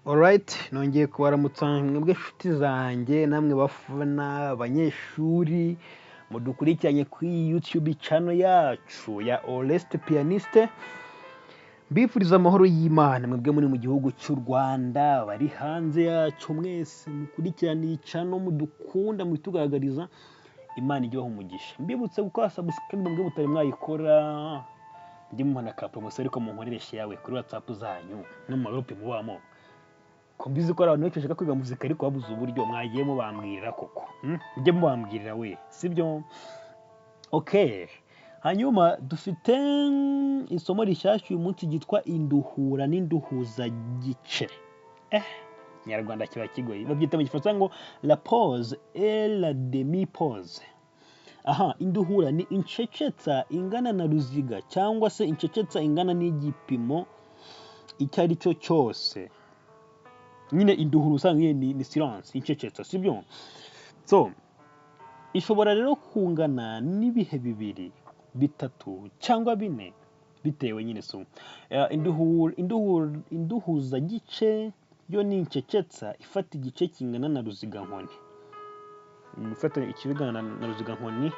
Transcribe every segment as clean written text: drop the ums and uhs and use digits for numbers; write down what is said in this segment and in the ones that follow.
Alright, nongeye kubaramutsa mwebwe nshuti zanjye namwe bafana abanyeshuri mudukurikiranye kuri YouTube channel yacu ya Oreste Pianiste. Mbifuriza amahoro y'Imana mwebwe muri mu gihugu cy'u Rwanda, bari hanze yacu mwese mukurikirana iyi channel mudukunda mubitugaragariza, Imana ijye umugisha. Mbibutse gukora subscribe mwebwe mutari mwayikora, ndi mu mpana ka promotion ariko munkoreshe yawe kuri WhatsApp zanyu no mu groupe mubamo. Kumbizi ko abantu bashaka kwiga muzika ariko babuze uburyo mwagiye mubambwirira koko. Mujye mubambwirira we, sibyo? Okay. Hanyuma dufite isomo rishyashya uyu munsi gitwa Induhura n'induhuza gice. Nyarwanda kiba kigoye. Babyita mu gifaransa ngo la pause et la demi-Pause. Induhura ni incecetsa ingana na ruziga cyangwa se incecetsa ingana n'igipimo icyo ari cyo cyose. Nyine induhura usanga ni silence, incecetsa, sibyo? So, ishobora rero kungana n'ibihe bibiri, bitatu cyangwa bine bitewe nyine so. Induhuza gice yo ni incecetsa ifata igice kingana na ruziga nkoni. Ifata ikibigana na ruziga nkoni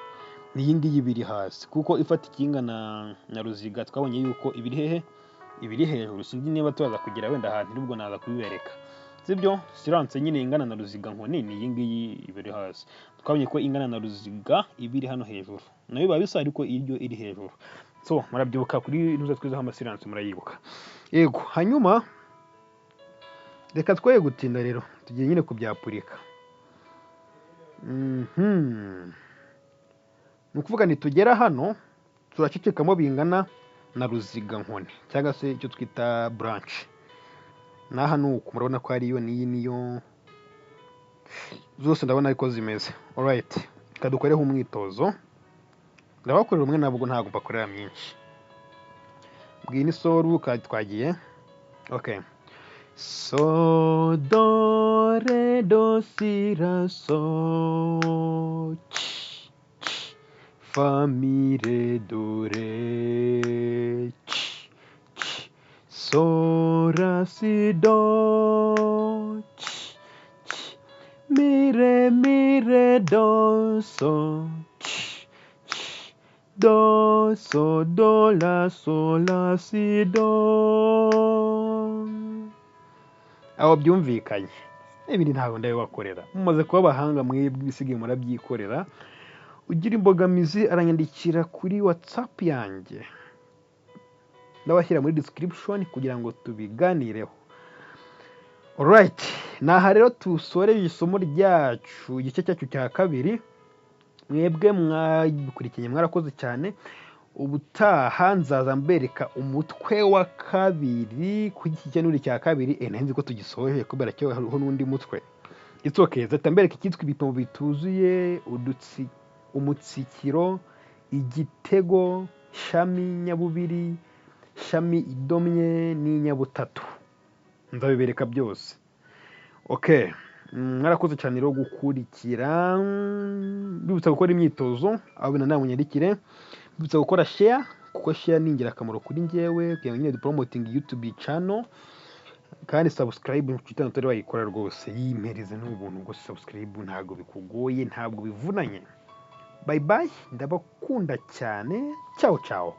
ni iyi ngiyi ibiri hasi, kuko ifata ikingana na ruziga twabonye yuko ibiri hehe, ibiri hejuru. Sinzi niba tuzaza kugera wenda ahantu nibwo naza kubibereka, sibyo? Silence nyine ingana na ruziga nkoni ni iyi ngiyi ibiri hasi. Twabonye ko ingana na ruziga ibiri hano hejuru, nayo biba bisa ariko iryo iri hejuru. So murabyibuka kuri nuza twizaho amasilence murayibuka. Yego, hanyuma reka twoye gutinda rero tugiye nyine kubyapurika. Nukuvuga nitugera hano turacecekamo bingana na ruziga nkoni cyangwa se icyo twita branch. Naha nuko murabona ko ari yo niyo zose ndabona ariko zimeze. Alright, kadukoreho umwitozo. Ndabakorera umwe nabwo ntago bakorera myinshi. Bwini soru twagiye. Okay. So do re do si la so fa mi re do re so ra si do mi re do so do la si do. Aho byumvikanye ibindi ntago ndabibakorera, mumaze kuba abahanga mwebwe bisigaye murabyikorera. Ugira imbogamizi aranyandikira kuri WhatsApp yanjye, ndabashyira muri description kugira ngo tubiganireho. Alright, naha rero tusoreje isomo ryacu igice cyacu cya kabiri. Mwebwe mwabikurikiranye mwarakoze cyane. Ubutaha nzaza mbereka umutwe wa kabiri ku iki cyanuri cya kabiri. Nzi ko tugisoje kubera cyo hariho n'undi mutwe. It's okay, zata mbereka ikitwa ibipimo bituzuye, umutsikiro, igitego, shami nyabubiri, shami idomye n'inyabutatu. Nzabibereka byose. Okay, mwarakoze cyane rero gukurikira. Bibutsa gukora imyitozo, abo bina namunyandikire. Bibutsa gukora share, kuko share ni ingirakamaro kuri njyewe kugira ngo nyine promoting YouTube channel. Kandi subscribe nshuti n'utari bayikora rwose yimpereze n'ubuntu bwo subscribe, ntago bikugoye, ntabwo bivunanye. Bye bye, ndabakunda cyane. Ciao ciao.